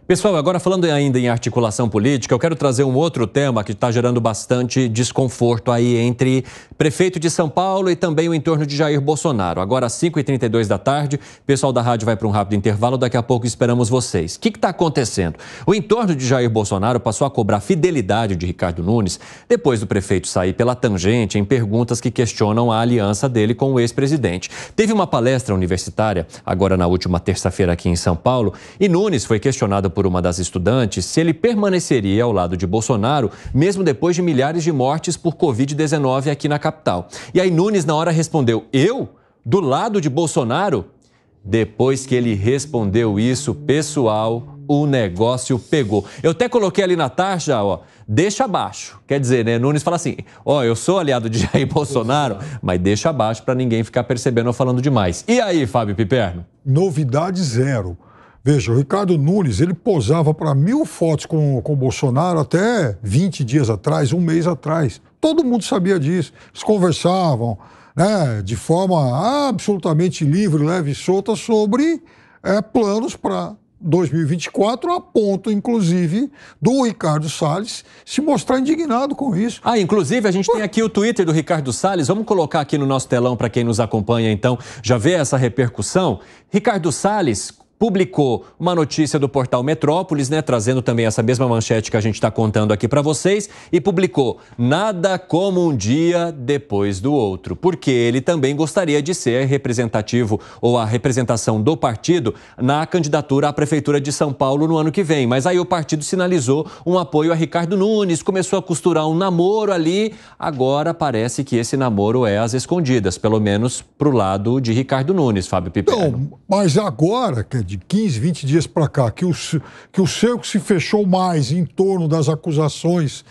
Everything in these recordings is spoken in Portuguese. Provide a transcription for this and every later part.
Pessoal, agora falando ainda em articulação política, eu quero trazer um outro tema que está gerando bastante desconforto aí entre prefeito de São Paulo e também o entorno de Jair Bolsonaro. Agora às 5h32 da tarde, o pessoal da rádio vai para um rápido intervalo, daqui a pouco esperamos vocês. O que está acontecendo? O entorno de Jair Bolsonaro passou a cobrar fidelidade de Ricardo Nunes depois do prefeito sair pela tangente em perguntas que questionam a aliança dele com o ex-presidente. Teve uma palestra universitária, agora na última terça-feira aqui em São Paulo, e Nunes foi questionado por uma das estudantes se ele permaneceria ao lado de Bolsonaro, mesmo depois de milhares de mortes por Covid-19 aqui na capital. E aí Nunes, na hora, respondeu: eu? Do lado de Bolsonaro? Depois que ele respondeu isso, pessoal, o negócio pegou. Eu até coloquei ali na taxa, ó, deixa abaixo. Quer dizer, né, Nunes fala assim, ó, eu sou aliado de Jair Bolsonaro, mas deixa abaixo para ninguém ficar percebendo ou falando demais. E aí, Fábio Piperno? Novidade zero. Veja, o Ricardo Nunes, ele posava para 1000 fotos com o Bolsonaro até 20 dias atrás, um mês atrás. Todo mundo sabia disso. Eles conversavam, né, de forma absolutamente livre, leve e solta sobre planos para 2024, a ponto, inclusive, do Ricardo Salles se mostrar indignado com isso. Inclusive, a gente tem aqui o Twitter do Ricardo Salles. Vamos colocar aqui no nosso telão para quem nos acompanha, então, já vê essa repercussão. Ricardo Salles publicou uma notícia do portal Metrópolis, né, trazendo também essa mesma manchete que a gente está contando aqui para vocês, e publicou: nada como um dia depois do outro, porque ele também gostaria de ser representativo ou a representação do partido na candidatura à Prefeitura de São Paulo no ano que vem. Mas aí o partido sinalizou um apoio a Ricardo Nunes, começou a costurar um namoro ali, agora parece que esse namoro é às escondidas, pelo menos pro lado de Ricardo Nunes, Fábio Piperno. Não, mas agora, de 15, 20 dias para cá, que o cerco se fechou mais em torno das acusações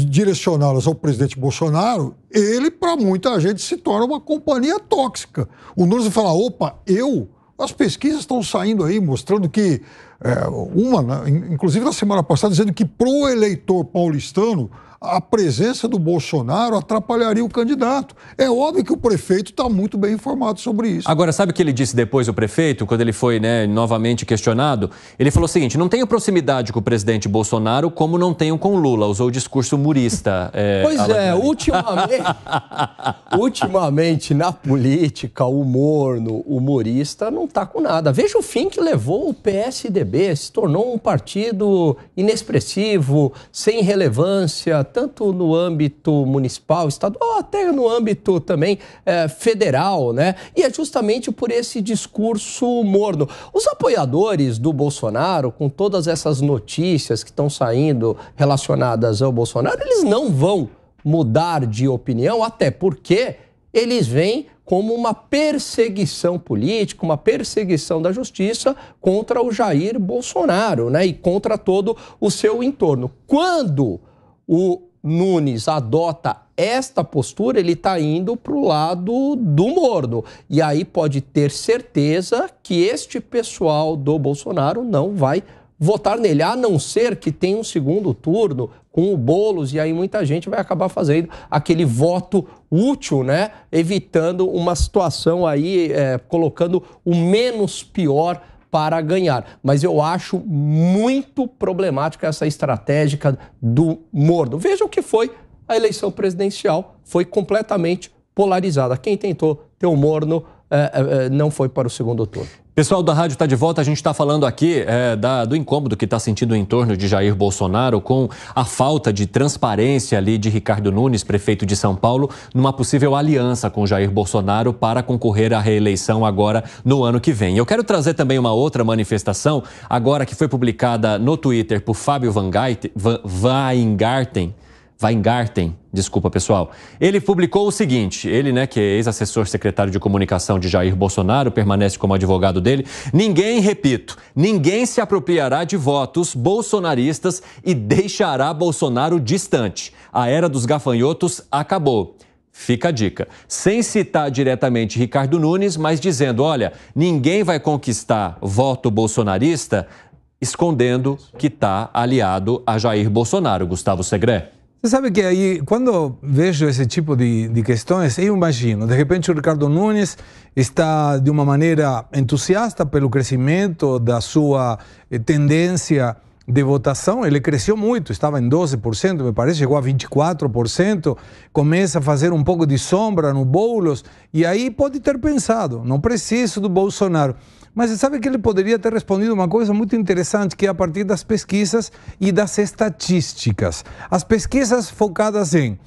direcionadas ao presidente Bolsonaro, ele, para muita gente, se torna uma companhia tóxica. O Nunes vai falar, opa, as pesquisas estão saindo aí, mostrando que, inclusive na semana passada, dizendo que pro eleitor paulistano, a presença do Bolsonaro atrapalharia o candidato. É óbvio que o prefeito está muito bem informado sobre isso. Agora, sabe o que ele disse depois, o prefeito, quando ele foi, novamente questionado? Ele falou o seguinte: não tenho proximidade com o presidente Bolsonaro como não tenho com Lula. Usou o discurso humorista. Ultimamente na política, o morno, humorista não está com nada. Veja o fim que levou o PSDB, se tornou um partido inexpressivo, sem relevância, tanto no âmbito municipal, estadual, até no âmbito também federal, né? E é justamente por esse discurso morno. Os apoiadores do Bolsonaro, com todas essas notícias que estão saindo relacionadas ao Bolsonaro, eles não vão mudar de opinião, até porque eles veem como uma perseguição política, uma perseguição da justiça contra o Jair Bolsonaro, né? E contra todo o seu entorno. Quando o Nunes adota esta postura, ele está indo para o lado do morno. E aí pode ter certeza que este pessoal do Bolsonaro não vai votar nele, a não ser que tenha um segundo turno com o Boulos, e aí muita gente vai acabar fazendo aquele voto útil, né? Evitando uma situação aí, colocando o menos pior para ganhar. Mas eu acho muito problemática essa estratégia do morno. Veja o que foi a eleição presidencial, foi completamente polarizada. Quem tentou ter o morno não foi para o segundo turno. Pessoal da rádio está de volta, a gente está falando aqui do incômodo que está sentindo em torno de Jair Bolsonaro com a falta de transparência ali de Ricardo Nunes, prefeito de São Paulo, numa possível aliança com Jair Bolsonaro para concorrer à reeleição agora no ano que vem. Eu quero trazer também uma outra manifestação, agora que foi publicada no Twitter por Fábio Weingarten, desculpa pessoal, ele publicou o seguinte: ele, que é ex-assessor secretário de comunicação de Jair Bolsonaro, permanece como advogado dele: ninguém se apropriará de votos bolsonaristas e deixará Bolsonaro distante. A era dos gafanhotos acabou. Fica a dica. Sem citar diretamente Ricardo Nunes, mas dizendo, olha, ninguém vai conquistar voto bolsonarista escondendo que está aliado a Jair Bolsonaro. Gustavo Segré. Você sabe que aí, quando vejo esse tipo de questões, eu imagino, de repente o Ricardo Nunes está de uma maneira entusiasta pelo crescimento da sua tendência de votação, ele cresceu muito, estava em 12%, me parece, chegou a 24%, começa a fazer um pouco de sombra no Boulos, e aí pode ter pensado, não preciso do Bolsonaro. Mas você sabe que ele poderia ter respondido uma coisa muito interessante, que é a partir das pesquisas e das estatísticas. As pesquisas focadas em,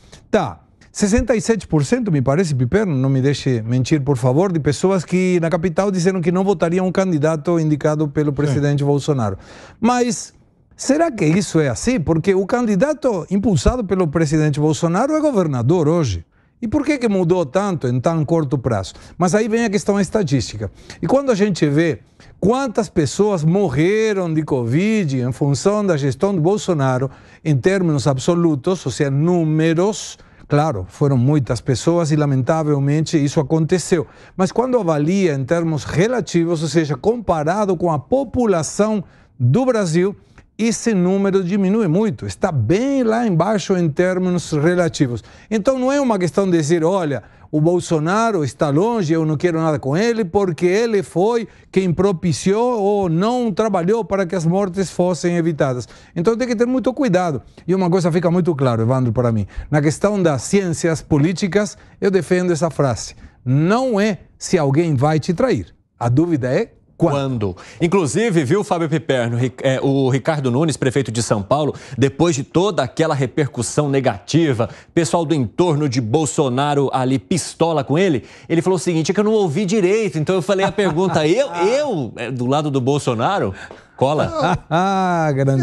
67%, me parece, Piperno, não me deixe mentir, por favor, de pessoas que na capital disseram que não votariam um candidato indicado pelo presidente Bolsonaro. Mas será que isso é assim? Porque o candidato impulsado pelo presidente Bolsonaro é governador hoje. E por que mudou tanto em tão curto prazo? Mas aí vem a questão estatística. E quando a gente vê quantas pessoas morreram de Covid em função da gestão do Bolsonaro, em termos absolutos, ou seja, números, claro, foram muitas pessoas e lamentavelmente isso aconteceu. Mas quando avalia em termos relativos, ou seja, comparado com a população do Brasil, esse número diminui muito, está bem lá embaixo em termos relativos. Então não é uma questão de dizer, olha, o Bolsonaro está longe, eu não quero nada com ele, porque ele foi quem propiciou ou não trabalhou para que as mortes fossem evitadas. Então tem que ter muito cuidado. E uma coisa fica muito claro, Evandro, para mim. Na questão das ciências políticas, eu defendo essa frase. Não é se alguém vai te trair. A dúvida é quando? Inclusive, viu, Fábio Piperno, o Ricardo Nunes, prefeito de São Paulo, depois de toda aquela repercussão negativa, pessoal do entorno de Bolsonaro ali pistola com ele, ele falou o seguinte, é que eu não ouvi direito, então eu falei a pergunta, eu do lado do Bolsonaro? Cola.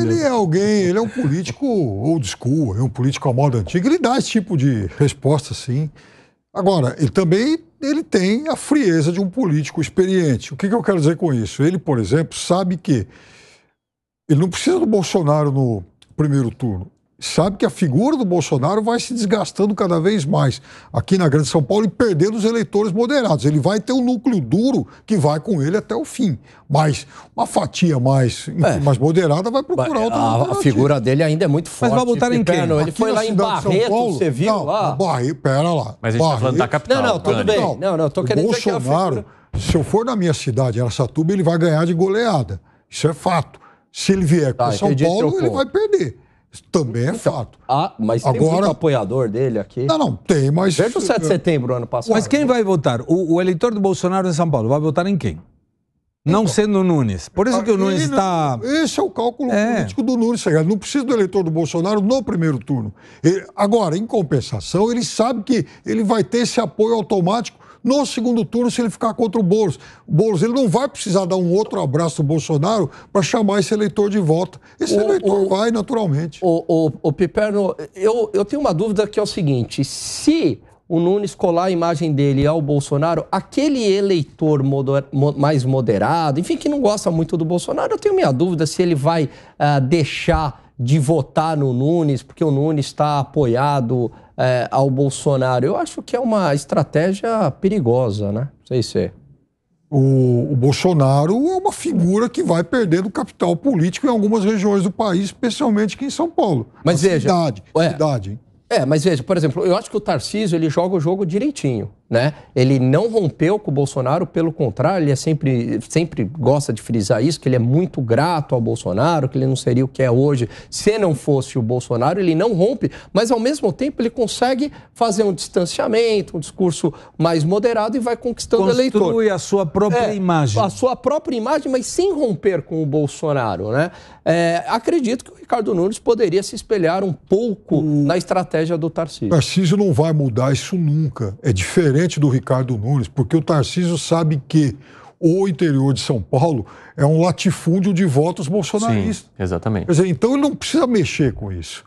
Ele é alguém, ele é um político old school, é um político à moda antiga, ele dá esse tipo de resposta, sim. Agora, ele tem a frieza de um político experiente. O que eu quero dizer com isso? Ele, por exemplo, sabe que ele não precisa do Bolsonaro no primeiro turno. Sabe que a figura do Bolsonaro vai se desgastando cada vez mais aqui na Grande São Paulo e perdendo os eleitores moderados. Ele vai ter um núcleo duro que vai com ele até o fim. Mas uma fatia mais moderada vai procurar outra alternativa. A figura dele ainda é muito forte. Mas vai botar em quem? Ele foi lá em Barreto, você viu não, lá? Pera lá. Mas a gente está falando da capital. Não, tudo bem. Não, tô querendo dizer que a Bolsonaro, se eu for na minha cidade, Araçatuba, ele vai ganhar de goleada. Isso é fato. Se ele vier com São Paulo, ele vai perder. Isso também é fato. Mas tem muito apoiador dele aqui. Não, tem, mas... Veja o 7 de setembro, ano passado. Mas quem vai votar? O eleitor do Bolsonaro em São Paulo vai votar em quem? Não sendo o Nunes. Por isso que o Nunes está... Esse é o cálculo político do Nunes. Ele não precisa do eleitor do Bolsonaro no primeiro turno. Agora, em compensação, ele sabe que ele vai ter esse apoio automático no segundo turno se ele ficar contra o Boulos. O Boulos, ele não vai precisar dar um outro abraço do Bolsonaro para chamar esse eleitor de volta. Esse eleitor vai naturalmente. O Piperno, eu tenho uma dúvida que é o seguinte, se o Nunes colar a imagem dele ao Bolsonaro, aquele eleitor mais moderado, enfim, que não gosta muito do Bolsonaro, eu tenho minha dúvida se ele vai deixar de votar no Nunes, porque o Nunes está apoiado ao Bolsonaro. Eu acho que é uma estratégia perigosa, né? Não sei se é. O Bolsonaro é uma figura que vai perdendo capital político em algumas regiões do país, especialmente aqui em São Paulo. Mas veja... Cidade, hein? Mas veja, por exemplo, eu acho que o Tarcísio, ele joga o jogo direitinho, né? Ele não rompeu com o Bolsonaro, pelo contrário, ele sempre gosta de frisar isso, que ele é muito grato ao Bolsonaro, que ele não seria o que é hoje se não fosse o Bolsonaro, ele não rompe, mas ao mesmo tempo ele consegue fazer um distanciamento, um discurso mais moderado e vai conquistando o eleitor. Constrói a sua própria imagem. A sua própria imagem, mas sem romper com o Bolsonaro, né? Acredito que o Ricardo Nunes poderia se espelhar um pouco na estratégia do Tarcísio. O Tarcísio não vai mudar isso nunca. É diferente do Ricardo Nunes, porque o Tarcísio sabe que o interior de São Paulo é um latifúndio de votos bolsonaristas. Sim, exatamente. Quer dizer, então ele não precisa mexer com isso.